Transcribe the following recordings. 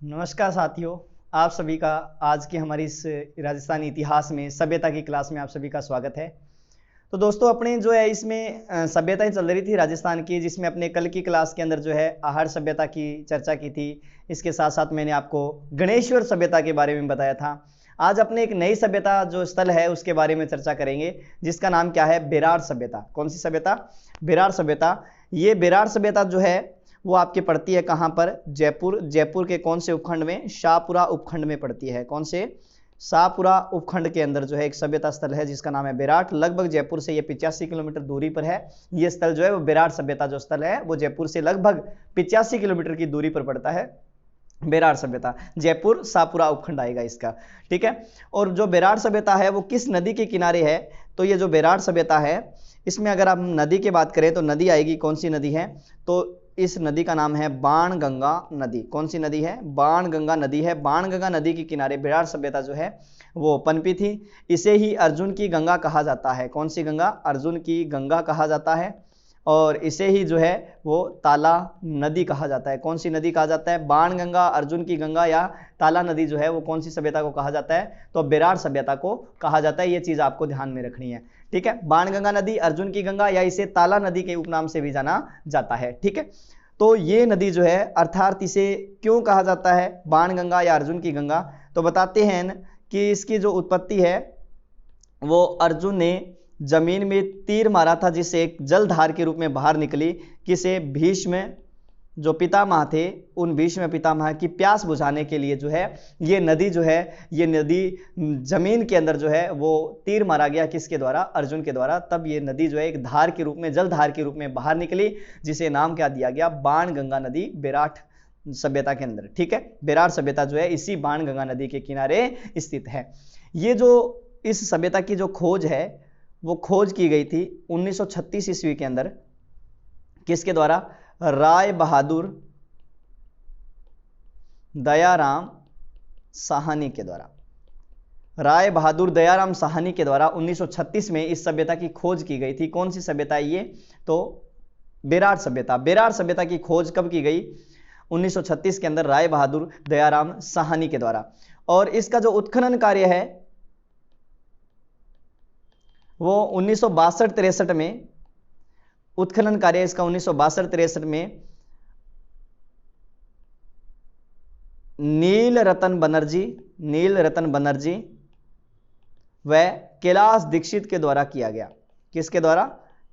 नमस्कार साथियों, आप सभी का आज की हमारी इस राजस्थानी इतिहास में सभ्यता की क्लास में आप सभी का स्वागत है। तो दोस्तों अपने जो है इसमें सभ्यताएं चल रही थी राजस्थान की, जिसमें अपने कल की क्लास के अंदर जो है आहार सभ्यता की चर्चा की थी। इसके साथ साथ मैंने आपको गणेश्वर सभ्यता के बारे में बताया था। आज अपने एक नई सभ्यता जो स्थल है उसके बारे में चर्चा करेंगे, जिसका नाम क्या है? बेरार सभ्यता। कौन सी सभ्यता? बेरार सभ्यता। ये बेरार सभ्यता जो है वो आपकी पड़ती है कहाँ पर? जयपुर। जयपुर के कौन से उपखंड में? शाहपुरा उपखंड में पड़ती है। कौन से? शाहपुरा उपखंड के अंदर जो है एक सभ्यता स्थल है जिसका नाम है बेराट। लगभग जयपुर से ये 85 किलोमीटर दूरी पर है। ये स्थल जो है वो बेराट सभ्यता जो स्थल है वो जयपुर से लगभग 85 किलोमीटर की दूरी पर पड़ता है। बेरार सभ्यता, जयपुर शाहपुरा उपखंड आएगा इसका, ठीक है। और जो बेरार सभ्यता है वो किस नदी के किनारे है? तो ये जो बेरार सभ्यता है इसमें अगर हम नदी की बात करें तो नदी आएगी, कौन सी नदी है? तो इस नदी का नाम है बाणगंगा नदी। कौन सी नदी है? बाणगंगा नदी है। बाणगंगा नदी के किनारे बेरार सभ्यता जो है वो पनपी थी। इसे ही अर्जुन की गंगा कहा जाता है। कौन सी गंगा? अर्जुन की गंगा कहा जाता है। और इसे ही जो है वो ताला नदी कहा जाता है। कौन सी नदी कहा जाता है? बाणगंगा, अर्जुन की गंगा या ताला नदी जो है वो कौन सी सभ्यता को कहा जाता है? तो बेरार सभ्यता को कहा जाता है। ये चीज आपको ध्यान में रखनी है, ठीक है। बाणगंगा नदी, अर्जुन की गंगा या इसे ताला नदी के उपनाम से भी जाना जाता है, ठीक है। तो ये नदी जो है अर्थात इसे क्यों कहा जाता है बाणगंगा या अर्जुन की गंगा? तो बताते हैं कि इसकी जो उत्पत्ति है वो अर्जुन ने जमीन में तीर मारा था जिससे एक जलधार के रूप में बाहर निकली। किसे? भीष्म जो पितामह थे, उन भीष्म पितामह की प्यास बुझाने के लिए जो है ये नदी जो है, ये नदी जमीन के अंदर जो है वो तीर मारा गया। किसके द्वारा? अर्जुन के द्वारा। तब ये नदी जो है एक धार के रूप में, जलधार के रूप में बाहर निकली, जिसे नाम क्या दिया गया? बाणगंगा नदी, बेराट सभ्यता के अंदर, ठीक है। बेरार सभ्यता जो है इसी बाणगंगा नदी के किनारे स्थित है। ये जो इस सभ्यता की जो खोज है वो खोज की गई थी 1936 ईस्वी के अंदर। किसके द्वारा? राय बहादुर दयाराम साहनी के द्वारा। राय बहादुर दयाराम साहनी के द्वारा 1936 में इस सभ्यता की खोज की गई थी। कौन सी सभ्यता है ये? तो बेरार सभ्यता। बेरार सभ्यता की खोज कब की गई? 1936 के अंदर राय बहादुर दयाराम साहनी के द्वारा। और इसका जो उत्खनन कार्य है वो 1962-63 में, उत्खनन कार्य इसका 1962-63 में नील रतन बनर्जी व कैलाश दीक्षित के द्वारा किया गया। किसके द्वारा?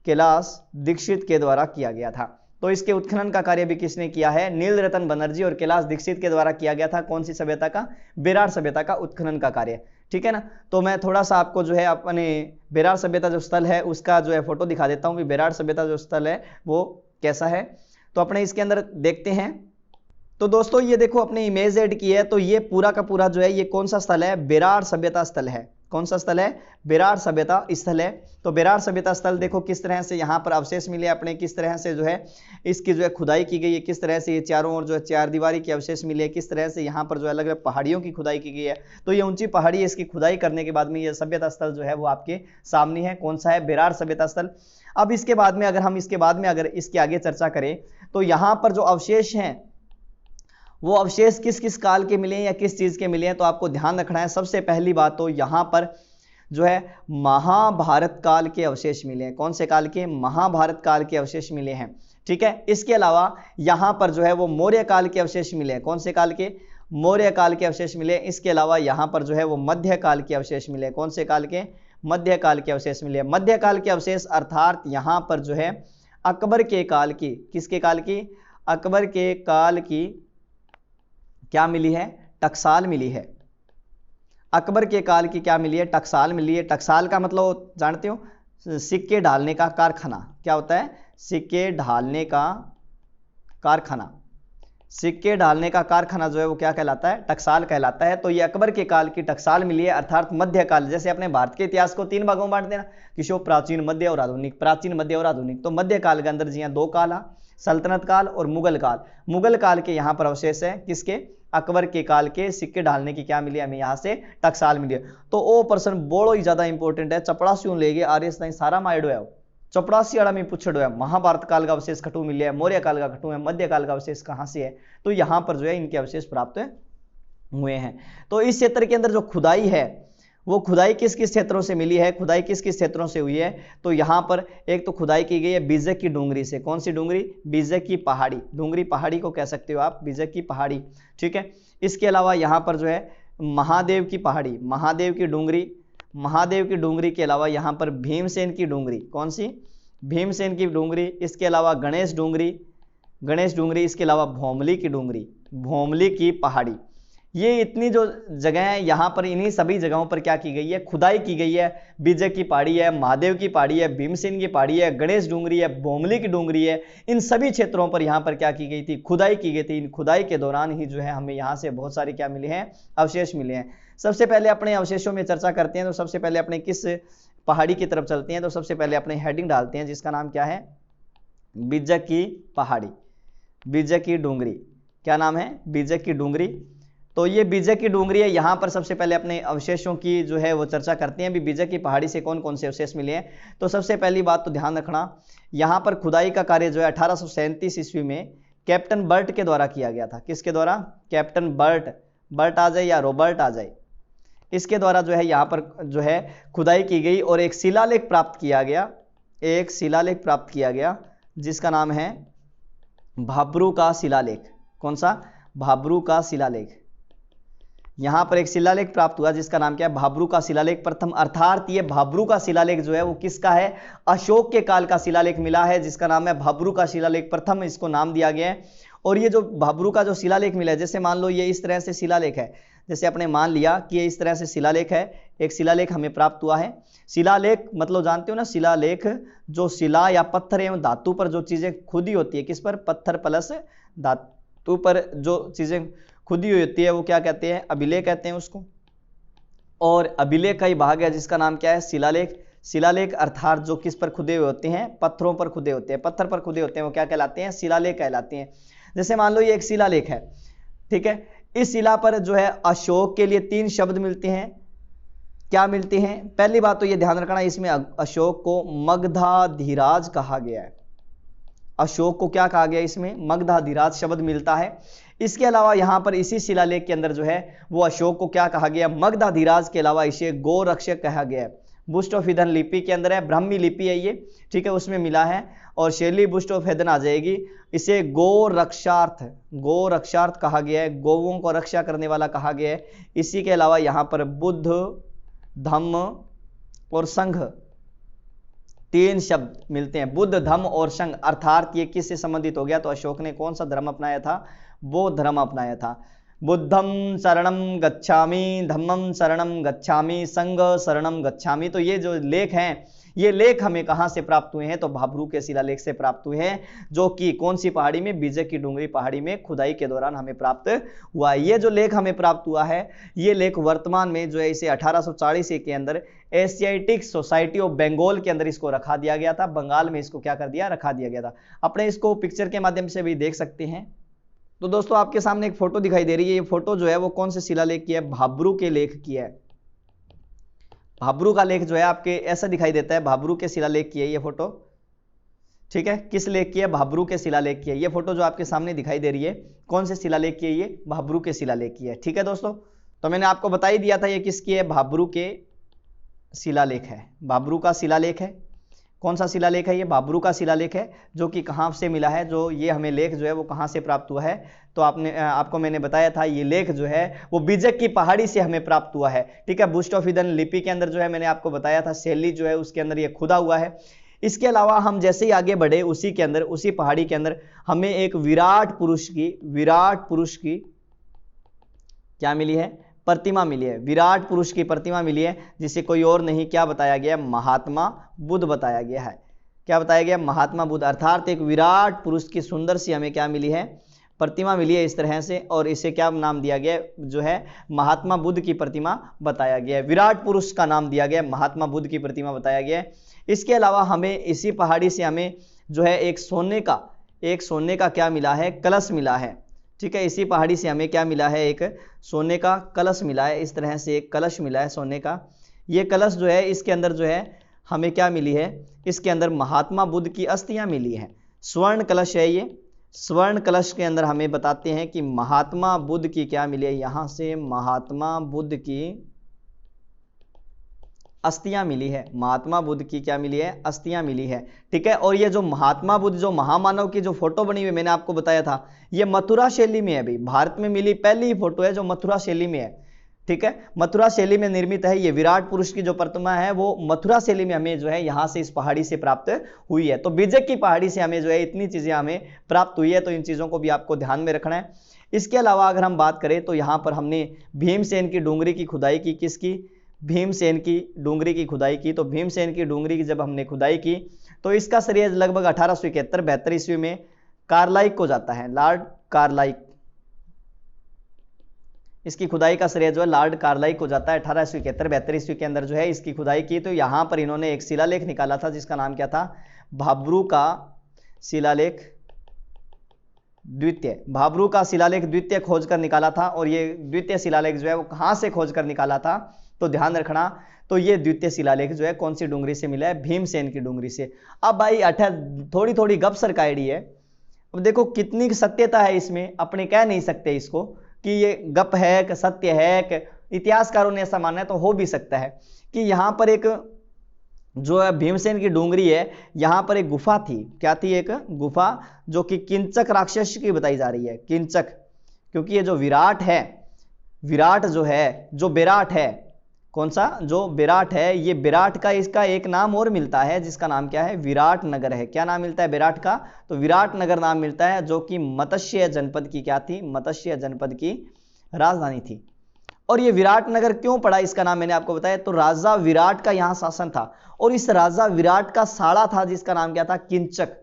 कैलाश दीक्षित के द्वारा किया गया था। तो इसके उत्खनन का कार्य भी किसने किया है? नील रतन बनर्जी और कैलाश दीक्षित के द्वारा किया गया था। कौन सी सभ्यता का? बेरार सभ्यता का उत्खनन का कार्य, ठीक है ना। तो मैं थोड़ा सा आपको जो है अपने बेरार सभ्यता जो स्थल है उसका जो है फोटो दिखा देता हूं कि बेरार सभ्यता जो स्थल है वो कैसा है। तो अपने इसके अंदर देखते हैं। तो दोस्तों ये देखो अपने इमेज ऐड की है, तो ये पूरा का पूरा जो है ये कौन सा स्थल है? बेरार सभ्यता स्थल है। कौन सा स्थल है? बेरार सभ्यता स्थल है। तो बेरार सभ्यता स्थल देखो किस तरह से यहाँ पर अवशेष मिले अपने, किस तरह से जो है इसकी जो है खुदाई की गई है, किस तरह से ये चारों ओर जो है चार दीवारी के अवशेष मिले, किस तरह से यहाँ पर जो है अलग अलग पहाड़ियों की खुदाई की गई है। तो ये ऊंची पहाड़ी है, इसकी खुदाई करने के बाद में ये सभ्यता स्थल जो है वो आपके सामने है। कौन सा है? बेरार सभ्यता स्थल। अब इसके बाद में अगर इसके आगे चर्चा करें तो यहाँ पर जो अवशेष हैं वो अवशेष किस किस काल के मिले या किस चीज के मिले हैं, तो आपको ध्यान रखना है। सबसे पहली बात तो यहाँ पर जो है महाभारत काल के अवशेष मिले हैं। कौन से काल के? महाभारत काल के अवशेष मिले हैं, ठीक है। इसके अलावा यहाँ पर जो है वो मौर्य काल के अवशेष मिले हैं। कौन से काल के? मौर्य काल के अवशेष मिले। इसके अलावा यहाँ पर जो है वो मध्य काल के अवशेष मिले। कौन से काल के? मध्य काल के अवशेष मिले। मध्य काल के अवशेष अर्थात यहाँ पर जो है अकबर के काल की, किसके काल की? अकबर के काल की क्या मिली है? टकसाल मिली है। अकबर के काल की क्या मिली है? टकसाल मिली है। टकसाल का मतलब जानते हो? सिक्के ढालने का कारखाना। क्या होता है? सिक्के ढालने का कारखाना। सिक्के ढालने का कारखाना जो है वो क्या कहलाता है? टकसाल कहलाता है। तो ये अकबर के काल की टकसाल मिली है अर्थात मध्यकाल। जैसे अपने भारत के इतिहास को 3 भागों में बांट देना, किशोर प्राचीन, मध्य और आधुनिक। प्राचीन, मध्य और आधुनिक। तो मध्यकाल के अंदर जी 2 काल है, सल्तनत काल और मुगल काल। मुगल काल के यहाँ पर अवशेष है किसके? अकबर के काल के सिक्के ढालने की क्या मिली हमें? यहाँ से टकसाल मिली है। तो ओ पर्सन बड़ो ही ज्यादा इंपॉर्टेंट है, चपड़ा से लेके आर्य सारा माइडो है। चपड़ासी में पूछड़ो है, महाभारत काल का अवशेष खटू मिले है, मौर्य काल का खटू है, मध्य काल का अवशेष कहां से है, तो यहां पर जो है इनके अवशेष प्राप्त हुए हैं। तो इस क्षेत्र के अंदर जो खुदाई है वो खुदाई किस किस क्षेत्रों से मिली है, खुदाई किस किस क्षेत्रों से हुई है, तो यहां पर एक तो खुदाई की गई है बीजक की डूंगरी से। कौन सी डूंगरी? बीजक की पहाड़ी, डूंगरी पहाड़ी को कह सकते हो आप, बीजक की पहाड़ी, ठीक है। इसके अलावा यहां पर जो है महादेव की पहाड़ी, महादेव की डूंगरी, महादेव की डूंगरी के अलावा यहां पर भीमसेन की डूंगरी, कौन सी? भीमसेन की डूंगरी। इसके अलावा गणेश डूंगरी, गणेश डूंगरी। इसके अलावा भोमली की डूंगरी, भोमली की पहाड़ी। ये इतनी जो जगह है यहां पर इन्हीं सभी जगहों पर क्या की गई है? खुदाई की गई है। बीजक की पहाड़ी है, महादेव की पहाड़ी है, भीमसेन की पहाड़ी है, गणेश डूंगरी है, भोमली की डूंगरी है। इन सभी क्षेत्रों पर यहां पर क्या की गई थी? खुदाई की गई थी। इन खुदाई के दौरान ही जो है हमें यहां से बहुत सारे क्या मिले हैं? अवशेष मिले हैं। सबसे पहले अपने अवशेषों में चर्चा करते हैं, तो सबसे पहले अपने किस पहाड़ी की तरफ चलते हैं, तो सबसे पहले अपने हेडिंग डालते हैं जिसका नाम क्या है? बीजक की पहाड़ी, बीजक की डूंगरी। क्या नाम है? बीजक की डूंगरी। तो ये बीजक की डूंगरी है। यहां पर सबसे पहले अपने अवशेषों की जो है वो चर्चा करते हैं। अभी बीजक की पहाड़ी से कौन कौन से अवशेष मिले हैं, तो सबसे पहली बात तो ध्यान रखना, यहां पर खुदाई का कार्य जो है 1837 ईस्वी में कैप्टन बर्ट के द्वारा किया गया था। किसके द्वारा? कैप्टन बर्ट, बर्ट आ जाए या रॉबर्ट आ जाए, इसके द्वारा जो है यहाँ पर जो है खुदाई की गई और एक शिलालेख प्राप्त किया गया, एक शिलालेख प्राप्त किया गया जिसका नाम है भाब्रू का शिलालेख। कौन सा? भाब्रू का शिलालेख। यहां पर एक शिलालेख प्राप्त हुआ जिसका नाम क्या है? भाब्रू का शिलालेख प्रथम। अर्थात ये भाब्रू का शिलालेख जो है वो किसका है? अशोक के काल का शिलालेख मिला है जिसका नाम है भाब्रू का शिलालेख प्रथम, इसको नाम दिया गया है। और ये जो भाब्रू का जो शिलालेख मिला है, जैसे मान लो ये इस तरह से शिलालेख है, जैसे आपने मान लिया कि ये इस तरह से शिलालेख है, एक शिलालेख हमें प्राप्त हुआ है। शिलालेख मतलब जानते हो ना, शिलालेख जो शिला या पत्थर एवं धातु पर जो चीजें खुदी होती है, किस पर? पत्थर प्लस धातु पर जो चीजें खुदी हुई होती है वो क्या कहते हैं? अभिलेख कहते हैं उसको। और अभिलेख का ही भाग है जिसका नाम क्या है? शिलालेख। शिलालेख अर्थात जो किस पर खुदे हुए होते हैं? पत्थरों पर खुदे होते हैं, पत्थर पर खुदे होते हैं, वो क्या कहलाते हैं? शिलालेख कहलाते हैं। जैसे मान लो ये एक शिलालेख है, ठीक है। इस शिला पर जो है अशोक के लिए 3 शब्द मिलते हैं। क्या मिलते हैं? पहली बात तो ये ध्यान रखना, इसमें अशोक को मगधाधिराज कहा गया है। अशोक को क्या कहा गया? इसमें मगधाधिराज शब्द मिलता है। इसके अलावा यहां पर इसी शिलालेख के अंदर जो है वो अशोक को क्या कहा गया? मगधाधिराज के अलावा इसे गोरक्षक कहा गया है। बुस्ट ऑफ हिदन लिपि के अंदर है, ब्राह्मी लिपि है ये, ठीक है, उसमें मिला है। और शैली बुस्ट ऑफ हिदन आ जाएगी। इसे गोरक्षार्थ, गोरक्षार्थ कहा गया है, गोवों को रक्षा करने वाला कहा गया है। इसी के अलावा यहां पर बुद्ध, धम्म और संघ 3 शब्द मिलते हैं। बुद्ध, धम्म और संघ, अर्थात ये किससे संबंधित हो गया? तो अशोक ने कौन सा धर्म अपनाया था? बौद्ध धर्म अपनाया था। बुद्धम शरणम गच्छामि, धम्मम शरणम गच्छामि, संघ शरणम गच्छामि। तो ये जो लेख हैं, ये लेख हमें कहां से प्राप्त हुए हैं? तो भाब्रू के शिलालेख से प्राप्त हुए हैं, जो कि कौन सी पहाड़ी में? बीजक की डूंगरी पहाड़ी में खुदाई के दौरान हमें प्राप्त हुआ। ये जो लेख हमें प्राप्त हुआ है, ये लेख वर्तमान में जो है इसे 1840 के अंदर एशियाटिक सोसाइटी ऑफ बंगाल के अंदर इसको रखा दिया गया था। बंगाल में इसको क्या कर दिया? रखा दिया गया था। अपने इसको पिक्चर के माध्यम से भी देख सकते हैं। तो दोस्तों आपके सामने एक फोटो दिखाई दे रही है। ये फोटो जो है वो कौन से शिलालेख की है? भाब्रू के लेख की है। भाब्रू का लेख जो है आपके ऐसा दिखाई देता है, भाब्रू के शिलालेख की है ये फोटो, ठीक है। किस लेख की है? भाब्रू के शिलालेख की है। ये फोटो जो आपके सामने दिखाई दे रही है कौन से शिलालेख की है? ये भाब्रू के शिलालेख की है, ठीक है दोस्तों। तो मैंने आपको बता ही दिया था ये किसकी है? भाब्रू के शिलालेख है, भाब्रू का शिलालेख है। कौन सा शिलालेख है? ये भाब्रू का शिलालेख है, जो कि कहां से मिला है? जो ये हमें लेख जो है वो कहां से प्राप्त हुआ है? तो आपको मैंने बताया था ये लेख जो है वो बीजक की पहाड़ी से हमें प्राप्त हुआ है, ठीक है। बुस्ट ऑफ हिदन लिपि के अंदर जो है मैंने आपको बताया था शैली जो है उसके अंदर ये खुदा हुआ है। इसके अलावा हम जैसे ही आगे बढ़े उसी के अंदर, उसी पहाड़ी के अंदर हमें एक विराट पुरुष की क्या मिली है? प्रतिमा मिली है। विराट पुरुष की प्रतिमा मिली है, जिसे कोई और नहीं क्या बताया गया? महात्मा बुद्ध बताया गया है। क्या बताया गया? महात्मा बुद्ध। अर्थात एक विराट पुरुष की सुंदर सी हमें क्या मिली है? प्रतिमा मिली है इस तरह से, और इसे क्या नाम दिया गया? जो है महात्मा बुद्ध की प्रतिमा बताया गया है। विराट पुरुष का नाम दिया गया, महात्मा बुद्ध की प्रतिमा बताया गया है। इसके अलावा हमें इसी पहाड़ी से हमें जो है एक सोने का क्या मिला है? कलश मिला है, ठीक है। इसी पहाड़ी से हमें क्या मिला है? एक सोने का कलश मिला है। इस तरह से एक कलश मिला है सोने का। ये कलश जो है इसके अंदर जो है हमें क्या मिली है, इसके अंदर महात्मा बुद्ध की अस्थियां मिली हैं। स्वर्ण कलश है ये, स्वर्ण कलश के अंदर हमें बताते हैं कि महात्मा बुद्ध की क्या मिली है, यहां से महात्मा बुद्ध की अस्थियां मिली है। महात्मा बुद्ध की क्या मिली है, अस्थियां मिली है। ठीक है, और ये जो महात्मा बुद्ध जो महामानव की जो फोटो बनी हुई मैंने आपको बताया था, ये मथुरा शैली में है। अभी भारत में मिली पहली ही फोटो है जो मथुरा शैली में है। ठीक है, मथुरा शैली में निर्मित है। ये विराट पुरुष की जो प्रतिमा है वो मथुरा शैली में हमें जो है यहाँ से इस पहाड़ी से प्राप्त हुई है। तो बीजक की पहाड़ी से हमें जो है इतनी चीजें हमें प्राप्त हुई है, तो इन चीजों को भी आपको ध्यान में रखना है। इसके अलावा अगर हम बात करें तो यहाँ पर हमने भीमसेन की डूंगरी की खुदाई की। किसकी, भीमसेन की डूंगरी की खुदाई की। तो भीमसेन की डूंगरी की जब हमने खुदाई की तो इसका श्रेय लगभग 1871-72 ईस्वी में कार्लाइक को जाता है, लॉर्ड कार्लाइक। इसकी खुदाई का श्रेय जो है लॉर्ड कार्लाइक को जाता है। 1871-72 ईस्वी के अंदर जो है इसकी खुदाई की। तो यहाँ पर इन्होंने एक शिलालेख निकाला था जिसका नाम क्या था, भाब्रू का शिलालेख द्वितीय। भाब्रू का शिलालेख द्वितीय खोज कर निकाला था। और ये द्वितीय शिलालेख जो है वो कहाँ से खोज कर निकाला था, तो ध्यान रखना, तो ये द्वितीय शिलालेख जो है कौन सी डूंगरी से मिला है, भीमसेन की डूंगरी से। अब भाई थोड़ी थोड़ी गप सरकायड़ी है। अब देखो कितनी सत्यता है इसमें, अपने कह नहीं सकते इसको कि ये गप है कि सत्य है कि इतिहासकारों ने ऐसा माना है, तो हो भी सकता है कि यहाँ पर एक जो है भीमसेन की डूंगरी है, यहाँ पर एक गुफा थी। क्या थी, एक गुफा जो कि किंचक राक्षस की बताई जा रही है। किंचक, क्योंकि ये जो विराट है, विराट जो है, जो विराट है, कौन सा, जो विराट है, ये विराट का इसका एक नाम और मिलता है जिसका नाम क्या है, विराट नगर है। क्या नाम मिलता है विराट का, तो विराट नगर नाम मिलता है, जो कि मत्स्य जनपद की क्या थी, मत्स्य जनपद की राजधानी थी। और ये विराट नगर क्यों पड़ा इसका नाम, मैंने आपको बताया, तो राजा विराट का यहां शासन था और इस राजा विराट का साड़ा था जिसका नाम क्या था, किंचक।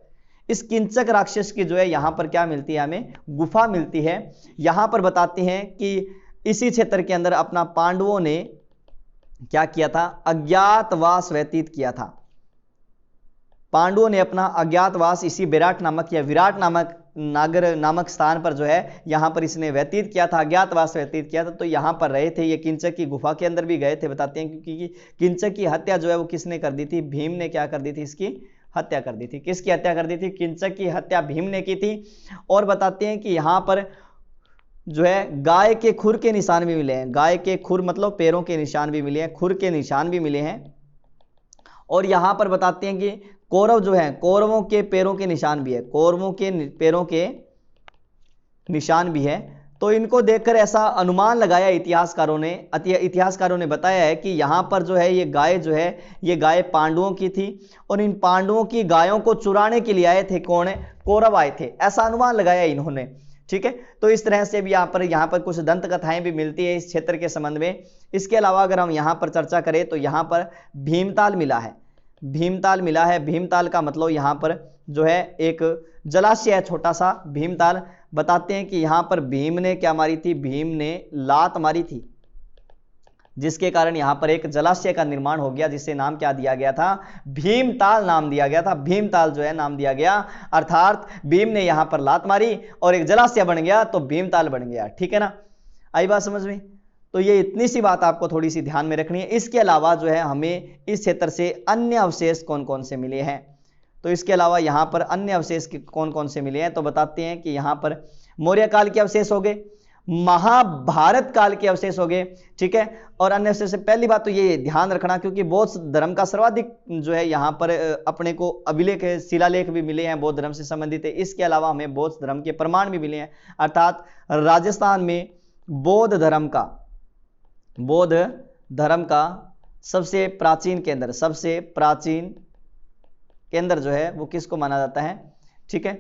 इस किंचक राक्षस की जो है यहां पर क्या मिलती है, हमें गुफा मिलती है। यहां पर बताते हैं कि इसी क्षेत्र के अंदर अपना पांडवों ने क्या किया था, अज्ञातवास व्यतीत किया था। पांडवों ने अपना अज्ञातवास इसी विराट नामक या विराट नामक नागर नामक स्थान पर जो है यहां पर इसने व्यतीत किया था, अज्ञातवास व्यतीत किया था। तो यहां पर रहे थे, ये किंचक की गुफा के अंदर भी गए थे। बताते हैं क्योंकि किंचक की हत्या जो है वो किसने कर दी थी, भीम ने क्या कर दी थी, इसकी हत्या कर दी थी। किसकी हत्या कर दी थी, किंचक की हत्या भीम ने की थी। और बताते हैं कि यहां पर जो है गाय के खुर के निशान भी मिले हैं। गाय के खुर मतलब पैरों के निशान भी मिले हैं, खुर के निशान भी मिले हैं। और यहां पर बताते हैं कि कौरव जो है, कौरवों के पैरों के निशान भी है, कौरवों के पैरों के निशान भी है। तो इनको देखकर ऐसा अनुमान लगाया इतिहासकारों ने बताया है कि यहां पर जो है ये गाय जो है, ये गाय पांडवों की थी और इन पांडवों की गायों को चुराने के लिए आए थे कौन, कौरव आए थे, ऐसा अनुमान लगाया इन्होंने। ठीक है, तो इस तरह से भी यहाँ पर कुछ दंत कथाएं भी मिलती है इस क्षेत्र के संबंध में। इसके अलावा अगर हम यहाँ पर चर्चा करें तो यहाँ पर भीमताल मिला है। भीमताल मिला है, भीमताल का मतलब यहाँ पर जो है एक जलाशय है छोटा सा भीमताल। बताते हैं कि यहाँ पर भीम ने क्या मारी थी, भीम ने लात मारी थी, जिसके कारण यहाँ पर एक जलाशय का निर्माण हो गया, जिसे नाम क्या दिया गया था, भीमताल नाम दिया गया था। भीमताल जो है नाम दिया गया, अर्थात भीम ने यहाँ पर लात मारी और एक जलाशय बन गया तो भीमताल बन गया। ठीक है ना, आई बात समझ में। तो ये इतनी सी बात आपको थोड़ी सी ध्यान में रखनी है। इसके अलावा जो है हमें इस क्षेत्र से अन्य अवशेष कौन कौन से मिले हैं, तो इसके अलावा यहाँ पर अन्य अवशेष कौन कौन से मिले हैं, तो बताते हैं कि यहाँ पर मौर्य काल के अवशेष हो गए, महाभारत काल के अवशेष हो गए। ठीक है, और अन्य अवशेष से पहली बात तो ये ध्यान रखना, क्योंकि बौद्ध धर्म का सर्वाधिक जो है यहाँ पर अपने को अभिलेख शिलालेख भी मिले हैं बौद्ध धर्म से संबंधित है। इसके अलावा हमें बौद्ध धर्म के प्रमाण भी मिले हैं, अर्थात राजस्थान में बौद्ध धर्म का सबसे प्राचीन केंद्र जो है वो किसको माना जाता है। ठीक है,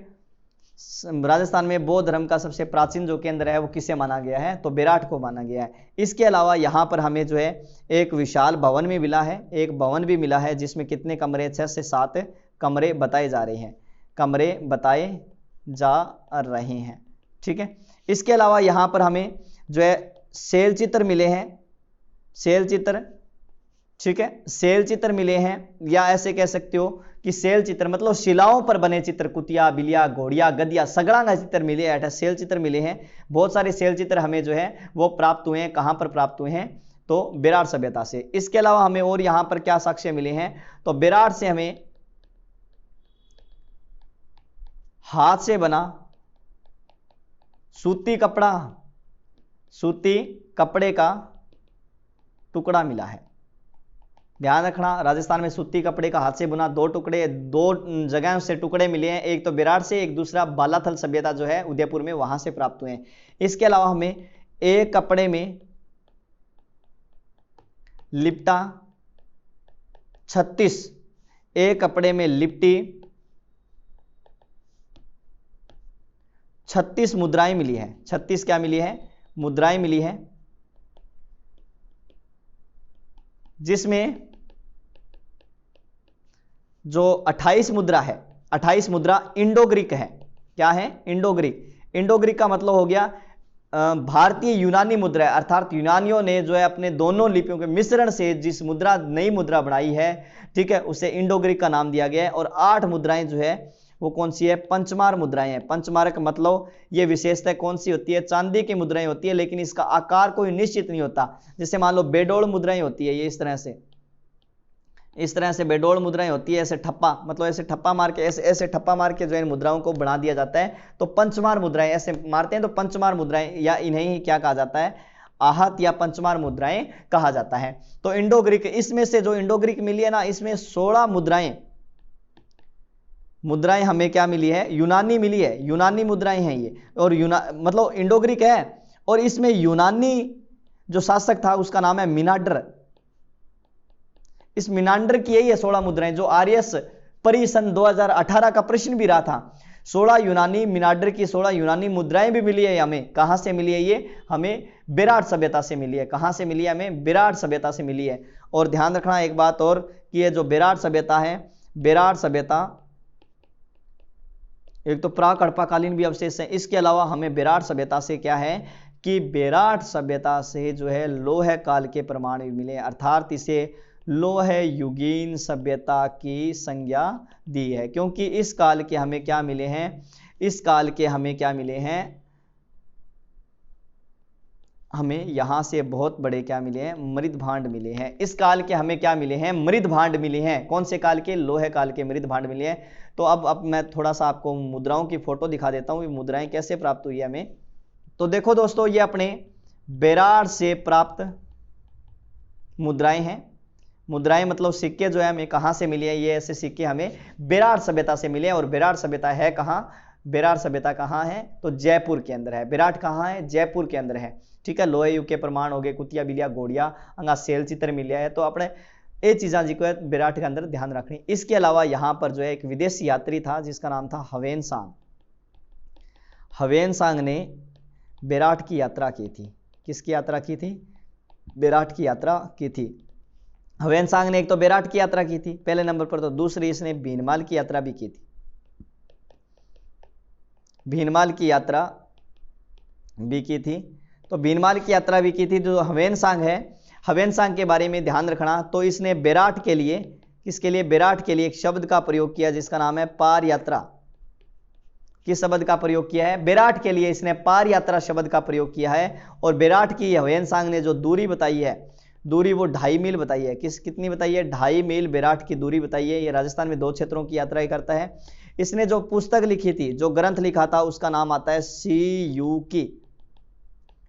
राजस्थान में बौद्ध धर्म का सबसे प्राचीन जो केंद्र है वो किसे माना गया है, तो विराट को माना गया है। इसके अलावा यहाँ पर हमें जो है एक विशाल भवन भी मिला है, एक भवन भी मिला है जिसमें कितने कमरे, 6 से 7 कमरे बताए जा रहे हैं, कमरे बताए जा रहे हैं। ठीक है, इसके अलावा यहाँ पर हमें जो है शैल चित्र मिले हैं, शैल चित्र। ठीक है, शैल चित्र मिले हैं, या ऐसे कह सकते हो कि शैल चित्र मतलब शिलाओं पर बने चित्र, कुतिया, बिलिया, घोड़िया, गदिया, सगड़ा चित्र मिले हैं, शैल चित्र मिले हैं। बहुत सारे शैल चित्र हमें जो है वो प्राप्त हुए हैं। कहां पर प्राप्त हुए हैं, तो बेराट सभ्यता से। इसके अलावा हमें और यहां पर क्या साक्ष्य मिले हैं, तो बेराट से हमें हाथ से बना सूती कपड़े का टुकड़ा मिला है। ध्यान रखना, राजस्थान में सूती कपड़े का हाथ से बुना दो जगहों से टुकड़े मिले हैं, एक तो बेराट से, एक दूसरा बालाथल सभ्यता जो है उदयपुर में, वहां से प्राप्त हुए हैं। इसके अलावा हमें एक कपड़े में लिपटा 36, एक कपड़े में लिपटी 36 मुद्राएं मिली है। 36 क्या मिली है, मुद्राएं मिली है, जिसमें जो 28 मुद्रा है, 28 मुद्रा इंडो ग्रीक है। क्या है, इंडो ग्रीक। इंडो ग्रीक का मतलब हो गया भारतीय यूनानी मुद्रा, अर्थात यूनानियों ने जो है अपने दोनों लिपियों के मिश्रण से जिस नई मुद्रा बनाई है, ठीक है, उसे इंडो ग्रीक का नाम दिया गया है। और 8 मुद्राएं जो है वो कौन सी है, पंचमार मुद्राएं हैं। पंचमार का मतलब ये विशेषता कौन सी होती है, चांदी की मुद्राएं होती है, लेकिन इसका आकार कोई निश्चित नहीं होता। जैसे मान लो बेडोल मुद्राएं होती है, ये इस तरह से बेडोल मुद्राएं होती है, ऐसे ठप्पा, मतलब ऐसे ठप्पा मार के, ऐसे ठप्पा मार के जो इन मुद्राओं को बना दिया जाता है, तो पंचमार मुद्राएं ऐसे मारते हैं, तो पंचमार मुद्राएं, या इन्हें ही क्या कहा जाता है, आहत या पंचमार मुद्राएं कहा जाता है। तो इंडो ग्रीक, इसमें से जो इंडो ग्रीक मिली है ना, इसमें 16 मुद्राएं हमें क्या मिली है, यूनानी मिली है, यूनानी मुद्राएं हैं ये। और मतलब इंडो ग्रीक है, और इसमें यूनानी जो शासक था उसका नाम है मिनांडर। इस मिनांडर की यही है 16 मुद्राएं, जो आर्यस परिसन 2018 का प्रश्न भी रहा था। 16 यूनानी, मिनांडर की 16 यूनानी मुद्राएं भी मिली है हमें। कहां से मिली है ये, हमें बेराट सभ्यता से मिली है। कहां से मिली है, हमें बेराट सभ्यता से मिली है। और ध्यान रखना एक बात और, कि ये जो बेराट सभ्यता है, बेराट सभ्यता एक तो प्राक हड़प्पाकालीन भी अवशेष है, इसके अलावा हमें बेराट सभ्यता से क्या है, कि बेराट सभ्यता से जो है लोह काल के प्रमाण भी मिले, अर्थात इसे लोह युगीन सभ्यता की संज्ञा दी है। क्योंकि इस काल के हमें क्या मिले हैं, इस काल के हमें क्या मिले हैं, हमें यहां से बहुत बड़े क्या मिले हैं, मृद भांड मिले हैं। इस काल के हमें क्या मिले हैं, मृद भांड मिले हैं। कौन से काल के, लोह काल के मृद भांड मिले हैं। तो अब मैं थोड़ा सा आपको मुद्राओं की फोटो दिखा देता हूं, ये मुद्राएं कैसे प्राप्त हुई है हमें। तो देखो दोस्तों, ये अपने बेराट से प्राप्त मुद्राएं हैं। मुद्राएं मतलब सिक्के जो है हमें कहां से मिले हैं, ये ऐसे सिक्के हमें बेराट सभ्यता से मिले हैं। और बेराट सभ्यता है कहां, बेराट सभ्यता कहां है, तो जयपुर के अंदर है। बेराट कहां है, जयपुर के अंदर है, ठीक है। लोहे युग के प्रमाण हो गए, कुतिया बिलिया घोड़िया अंगा सेल चित्र मिले है। तो अपने ये चीज़ा जी को बेराट के अंदर ध्यान रखनी। इसके अलावा यहाँ पर जो है एक विदेशी यात्री था जिसका नाम था हवेनसांग। हवेनसांग ने बेराट की यात्रा की थी। किसकी यात्रा की थी, बेराट की यात्रा की थी। हवेनसांग ने एक तो बेराट की यात्रा की थी पहले नंबर पर, तो दूसरी इसने भीनमाल की यात्रा भी की थी। भीनमाल की यात्रा भी की थी, तो भीनमाल की यात्रा भी की थी। जो हवेनसांग है, हवेनसांग के बारे में ध्यान रखना, तो इसने बेराट के लिए, किसके लिए, बेराट के लिए एक शब्द का प्रयोग किया जिसका नाम है पार यात्रा। किस शब्द का प्रयोग किया है, बेराट के लिए इसने पार यात्रा शब्द का प्रयोग किया है। और बेराट की हवेनसांग ने जो दूरी बताई है, दूरी वो 2.5 मील बताई है। कितनी बताई है, 2.5 मील बेराट की दूरी बताई है। ये राजस्थान में 2 क्षेत्रों की यात्रा करता है। इसने जो पुस्तक लिखी थी, जो ग्रंथ लिखा था, उसका नाम आता है सीयू की।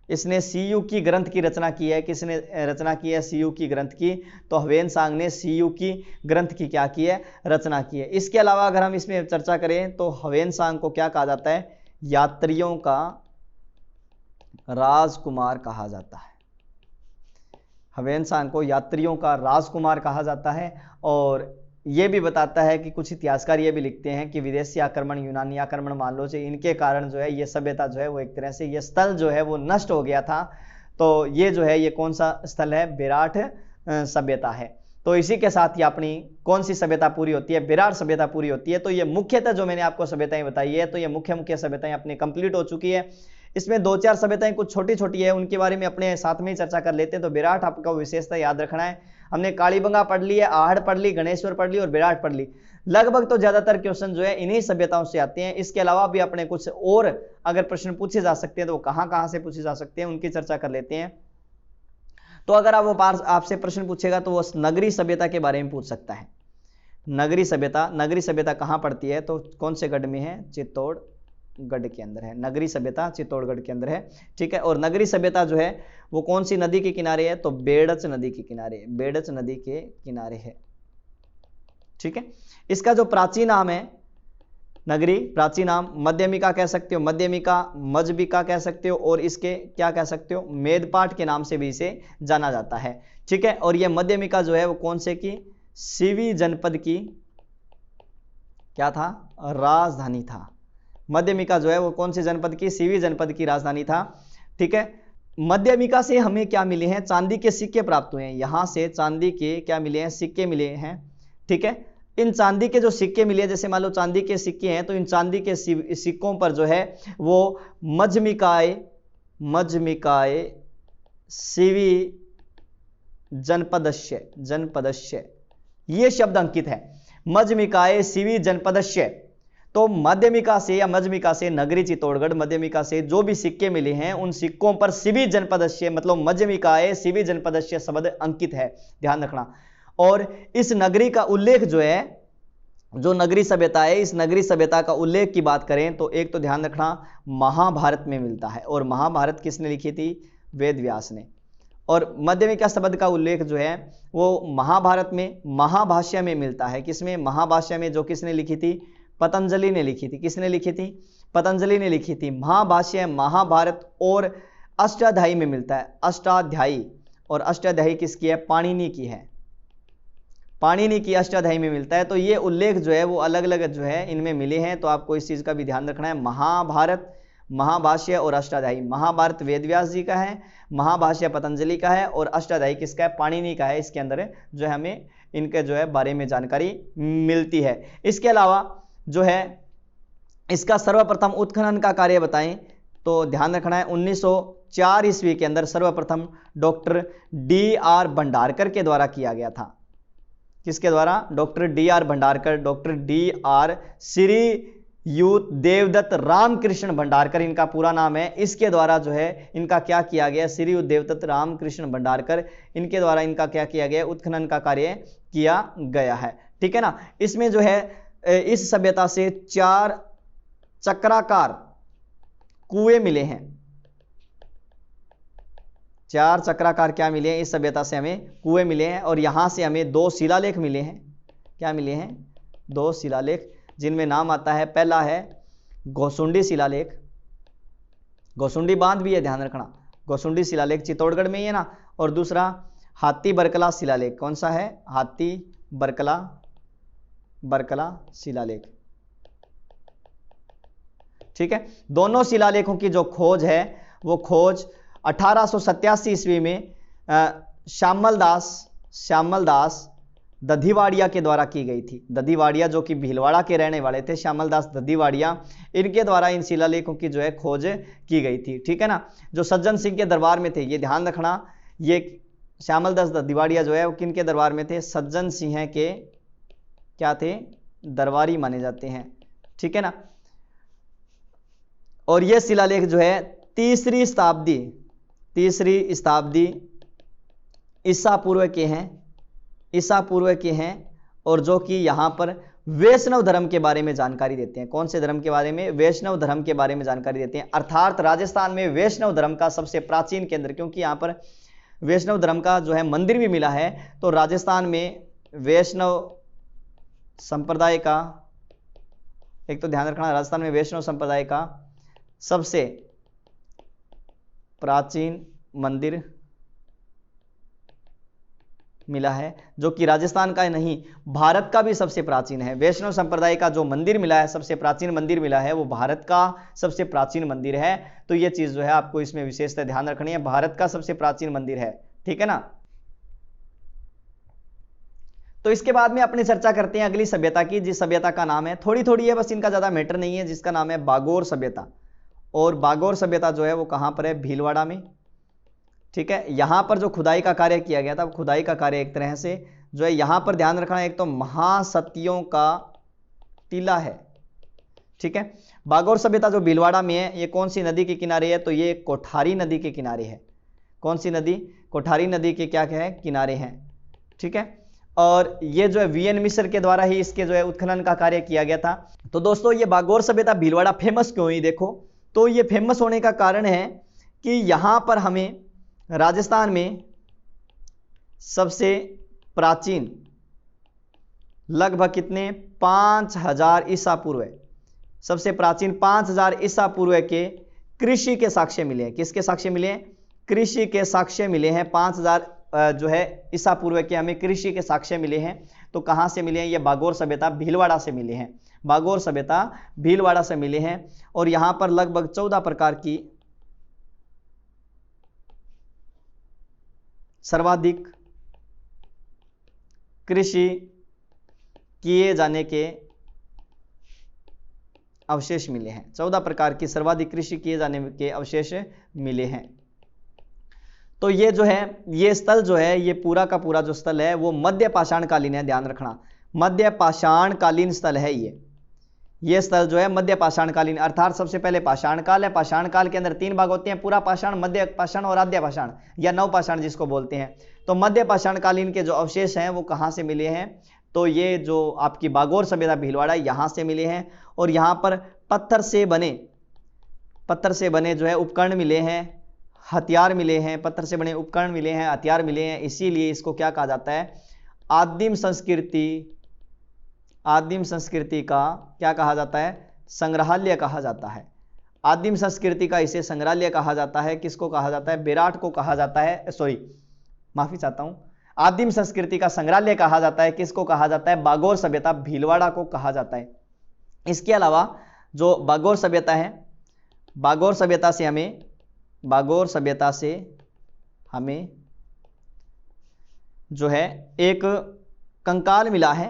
इसने सीयू की ग्रंथ की रचना की है। किसने रचना की है, सीयू की ग्रंथ की। तो हवेनसांग ने सीयू की ग्रंथ की क्या की है, रचना की है। इसके अलावा अगर हम इसमें चर्चा करें तो हवेनसांग को क्या कहा जाता है, यात्रियों का राजकुमार कहा जाता है। हवेनसांग को यात्रियों का राजकुमार कहा जाता है। और ये भी बताता है कि कुछ इतिहासकार ये भी लिखते हैं कि विदेशी आक्रमण, यूनानी आक्रमण मान लो, इनके कारण जो है ये सभ्यता जो है वो एक तरह से, ये स्थल जो है वो नष्ट हो गया था। तो ये जो है ये कौन सा स्थल है, बेराट सभ्यता है। तो इसी के साथ ही अपनी कौन सी सभ्यता पूरी होती है, बेराट सभ्यता पूरी होती है। तो ये मुख्यतः जो मैंने आपको सभ्यताएं बताई है, तो ये मुख्य सभ्यताएं अपनी कंप्लीट हो चुकी है। इसमें 2-4 सभ्यताएं कुछ छोटी छोटी है, उनके बारे में अपने साथ में ही चर्चा कर लेते हैं। तो बेराट आपका विशेषता याद रखना है। हमने कालीबंगा पढ़ ली है, आहड़ पढ़ ली, गणेश्वर पढ़ ली और बेराट पढ़ ली। लगभग तो ज्यादातर क्वेश्चन जो है इन्हीं सभ्यताओं से आते हैं। इसके अलावा भी अपने कुछ और अगर प्रश्न पूछे जा सकते हैं तो वो कहां से पूछे जा सकते हैं, उनकी चर्चा कर लेते हैं। तो अगर आप वो आपसे प्रश्न पूछेगा तो वो नगरी सभ्यता के बारे में पूछ सकता है। नगरी सभ्यता कहाँ पड़ती है, तो कौन से गढ़ में है, चित्तौड़गढ़ के अंदर है। नगरी सभ्यता चित्तौड़गढ़ के अंदर है, ठीक है। और नगरी सभ्यता जो है वो कौन सी नदी के किनारे है, तो बेड़च नदी के किनारे, बेड़च नदी के किनारे है, ठीक है। इसका जो प्राचीन नाम है नगरी, प्राचीन नाम मध्यमिका कह सकते हो, मध्यमिका, मजबिका कह सकते हो, और इसके क्या कह सकते हो, मेदपाट के नाम से भी इसे जाना जाता है, ठीक है। और यह मध्यमिका जो है वो कौन से की, सीवी जनपद की क्या था, राजधानी था। मध्यमिका जो है वो कौन से जनपद की, सीवी जनपद की राजधानी था, ठीक है। मध्यमिका से हमें क्या मिले हैं, चांदी के सिक्के प्राप्त हुए हैं। यहां से चांदी के क्या मिले हैं, सिक्के मिले हैं, ठीक है। इन चांदी के जो सिक्के मिले हैं, जैसे मान लो चांदी के सिक्के हैं, तो इन चांदी के सिक्कों पर जो है वो मजमिकाए सीवी जनपदस्य ये शब्द अंकित है, मजमिकाए सीवी जनपदस्य। तो मध्यमिका से या मजमिका से नगरी चित्तौड़गढ़, मध्यमिका से जो भी सिक्के मिले हैं उन सिक्कों पर सीवी जनपदस्य मतलब मध्यमिकाए सीवी जनपदस्य शब्द अंकित है, ध्यान रखना। और इस नगरी का उल्लेख जो है, जो नगरी सभ्यता है, इस नगरी सभ्यता का उल्लेख की बात करें तो एक तो ध्यान रखना महाभारत में मिलता है, और महाभारत किसने लिखी थी, वेद व्यास ने। और मध्यमिका शब्द का उल्लेख जो है वो महाभारत में महाभाष्य में मिलता है, किसमें, महाभाष्य में, जो किसने लिखी थी, पतंजलि ने लिखी थी। किसने लिखी थी, पतंजलि ने लिखी थी। महाभाष्य महाभारत और अष्टाध्यायी में मिलता है, अष्टाध्यायी, और अष्टाध्यायी किसकी है, पाणिनि की है, पाणिनि की अष्टाध्यायी में मिलता है। तो ये उल्लेख जो है वो अलग अलग जो है इनमें मिले हैं, तो आपको इस चीज का भी ध्यान रखना है। महाभारत, महाभाष्य और अष्टाध्यायी, महाभारत वेदव्यास जी का है, महाभाष्य पतंजलि का है, और अष्टाध्यायी किसका है, पाणिनि का है। इसके अंदर जो है हमें इनके जो है बारे में जानकारी मिलती है। इसके अलावा जो है इसका सर्वप्रथम उत्खनन का कार्य बताएं तो ध्यान रखना है 1904 ईस्वी के अंदर सर्वप्रथम डॉक्टर D.R. भंडारकर के द्वारा किया गया था। किसके द्वारा, doctor D.R. Bhandarkar, doctor D.R. Shri यूत देवदत्त रामकृष्ण भंडारकर इनका पूरा नाम है। इसके द्वारा जो है इनका क्या किया गया, श्री यूत देवदत्त रामकृष्ण भंडारकर, इनके द्वारा इनका क्या किया गया, उत्खनन का कार्य किया गया है, ठीक है ना। इसमें जो है इस सभ्यता से 4 चक्राकार कुएं मिले हैं, 4 चक्राकार क्या मिले हैं, इस सभ्यता से हमें कुएं मिले हैं। और यहां से हमें 2 शिलालेख मिले हैं। क्या मिले हैं, 2 शिलालेख, जिनमें नाम आता है, पहला है गोसुंडी शिलालेख, गोसुंडी बांध भी है, ध्यान रखना, गोसुंडी शिलालेख चित्तौड़गढ़ में ही है ना। और दूसरा हाथी बरकला शिलालेख, कौन सा है, हाथी बरकला शिलालेख, ठीक है। दोनों शिलालेखों की जो खोज है वो खोज 1887 ईस्वी में श्यामल दास दधिवाड़िया के द्वारा की गई थी। दधिवाड़िया जो कि भीलवाड़ा के रहने वाले थे, श्यामल दास दधिवाड़िया, इनके द्वारा इन शिलालेखों की जो है खोज की गई थी, ठीक है ना। जो सज्जन सिंह के दरबार में थे, ये ध्यान रखना, ये श्यामल दास दधिवाड़िया जो है वो किनके दरबार में थे, सज्जन सिंह के क्या थे, दरबारी माने जाते हैं, ठीक है ना। और ये शिलालेख जो है तीसरी शताब्दी ईसा पूर्व के हैं, और जो कि यहाँ पर वैष्णव धर्म के बारे में जानकारी देते हैं। कौन से धर्म के बारे में, वैष्णव धर्म के बारे में जानकारी देते हैं। अर्थात राजस्थान में वैष्णव धर्म का सबसे प्राचीन केंद्र, क्योंकि यहाँ पर वैष्णव धर्म का जो है मंदिर भी मिला है, तो राजस्थान में वैष्णव संप्रदाय का, एक तो ध्यान रखना, राजस्थान में वैष्णव संप्रदाय का सबसे प्राचीन मंदिर मिला है, जो कि राजस्थान का नहीं भारत का भी सबसे प्राचीन है। वैष्णव संप्रदाय का जो मंदिर मिला है, सबसे प्राचीन मंदिर मिला है, वो भारत का सबसे प्राचीन मंदिर है। तो ये चीज जो है आपको इसमें विशेषता ध्यान रखनी है, भारत का सबसे प्राचीन मंदिर है, ठीक है ना। तो इसके बाद में अपनी चर्चा करते हैं अगली सभ्यता की, जिस सभ्यता का नाम है, थोड़ी थोड़ी है बस, इनका ज्यादा मैटर नहीं है, जिसका नाम है बागोर सभ्यता। और बागोर सभ्यता जो है वो कहां पर है, भीलवाड़ा में, ठीक है। यहां पर जो खुदाई का कार्य किया गया था, खुदाई का कार्य एक तरह से जो है यहां पर ध्यान रखना, एक तो महासतियों का टीला है, ठीक है। बागोर सभ्यता जो भीलवाड़ा में है, ये कौन सी नदी के किनारे है, तो ये कोठारी नदी के किनारे है। कौन सी नदी, कोठारी नदी के क्या है, किनारे हैं। ठीक है, और ये जो है वीएन मिश्र के द्वारा ही इसके जो है उत्खनन का कार्य किया गया था। तो दोस्तों ये बागोर सभ्यता भीलवाड़ा फेमस क्यों हुई, देखो तो ये फेमस होने का कारण है कि यहां पर हमें राजस्थान में सबसे प्राचीन लगभग कितने 5000 ईसा पूर्व, सबसे प्राचीन 5000 ईसा पूर्व के कृषि के साक्ष्य मिले हैं। किसके साक्ष्य मिले हैं, कृषि के साक्ष्य मिले हैं। 5000 जो है ईसा पूर्व के हमें कृषि के साक्ष्य मिले हैं। तो कहां से मिले हैं, ये बागोर सभ्यता भीलवाड़ा से मिले हैं, बागोर सभ्यता भीलवाड़ा से मिले हैं। और यहां पर लगभग 14 प्रकार की सर्वाधिक कृषि किए जाने के अवशेष मिले हैं। 14 प्रकार की सर्वाधिक कृषि किए जाने के अवशेष मिले हैं। तो ये जो है, ये स्थल जो है, ये पूरा का पूरा जो स्थल है वो मध्य पाषाण कालीन है, ध्यान रखना, मध्य पाषाण कालीन स्थल है। ये स्थल जो है मध्य पाषाण कालीन, अर्थात सबसे पहले पाषाण काल है। पाषाण काल के अंदर 3 भाग होते हैं, पूरा पाषाण, मध्य पाषाण और आद्य पाषाण या नव पाषाण जिसको बोलते हैं। तो मध्य पाषाण कालीन के जो अवशेष हैं वो कहां से मिले हैं, तो ये जो आपकी बागोर सभ्यता भीलवाड़ा यहां से मिले हैं। और यहां पर पत्थर से बने जो है उपकरण मिले हैं, हथियार मिले हैं, पत्थर से बने उपकरण मिले हैं, हथियार मिले हैं। इसीलिए इसको क्या कहा जाता है, आदिम संस्कृति का क्या कहा जाता है, संग्रहालय कहा जाता है। आदिम संस्कृति का इसे संग्रहालय कहा जाता है। किसको कहा जाता है, बेराट को कहा जाता है, सॉरी माफी चाहता हूं, आदिम संस्कृति का संग्रहालय कहा जाता है। किसको कहा जाता है, बागोर सभ्यता भीलवाड़ा को कहा जाता है। इसके अलावा जो बागोर सभ्यता है, बागोर सभ्यता से हमें जो है एक कंकाल मिला है।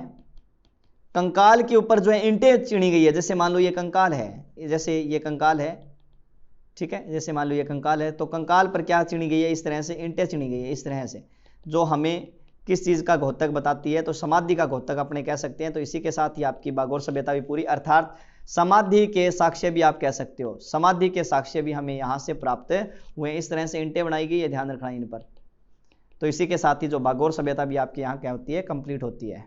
कंकाल के ऊपर जो है ईंटें चिनी गई है। जैसे मान लो ये कंकाल है, जैसे ये कंकाल है, ठीक है, जैसे मान लो ये कंकाल है, तो कंकाल पर क्या चिनी गई है, इस तरह से ईंटें चिनी गई है, इस तरह से, जो हमें किस चीज का घोतक बताती है, तो समाधि का घोतक अपने कह सकते हैं। तो इसी के साथ ही आपकी बागोर सभ्यता भी पूरी, अर्थात समाधि के साक्ष्य भी आप कह सकते हो, समाधि के साक्ष्य भी हमें यहां से प्राप्त हुए। इस तरह से ईंटें बनाई गई है, ध्यान रखना इन पर। तो इसी के साथ ही जो बागोर सभ्यता भी आपके यहाँ क्या होती है, कंप्लीट होती है।